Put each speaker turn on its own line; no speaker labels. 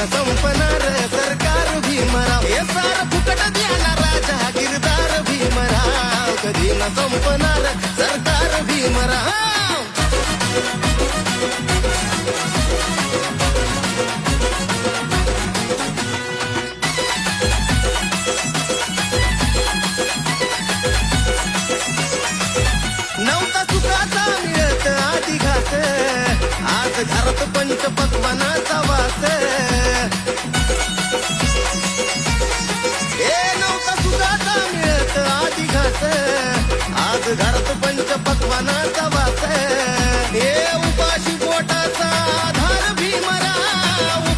न संपणार सरकार भीमराव, हे सार फुकट द्याला राजा गिरदार भीमराव, कधी न संपणार सरकार भीमराव. नव्हता सुखाचा मिळत आधी घास, आज घरात पंच पक्वानाचा वास. हे नव्हता सुखाचा मिळत आधी घास, आज घरात पंच पक्वानाचा